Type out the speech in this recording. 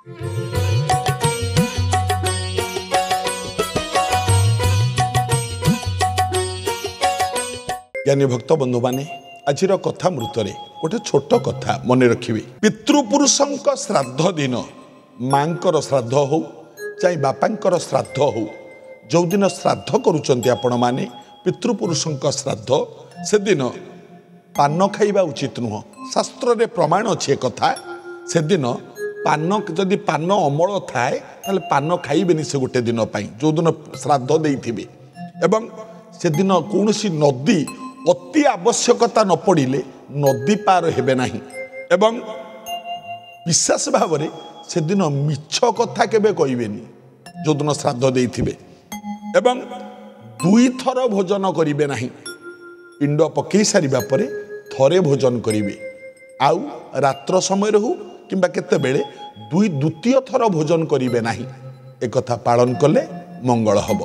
ज्ञानी भक्त बंधु माने आज कथा मृतरे गोटे छोट कथा मन रखिए। पितृपुरुषों श्राद्ध दिन मांकर श्राद्ध हो चाहे बापांकर श्राद्ध हो जो दिन श्राद्ध करुचंती आपण माने पितृपुरुषों श्राद्ध से दिन पान खाइबा उचित नुह। शास्त्र रे प्रमाण अच्छे कथा से दिन पान जदि पान अमल थाए ताले पान खाइबेनी से गोटे दिन पाई जो दिन श्राद्ध देइथिबे एवं से दिन कौनसी नदी अति आवश्यकता न पड़िले नदी पार हेबे नाही एवं विशेष भाव में से दिन मिछ कथा केबे कहबेनी जो दिन श्राद्ध देइथिबे एवं दुई थर भोजन करिबे नाही। पिंड पकई सारिबा परे थरे भोजन करिबे आउ रात्र समय हो किंबा केते बेले द्वितीय थर भोजन करिबे नाही। एक कथा पालन कले मंगल हब।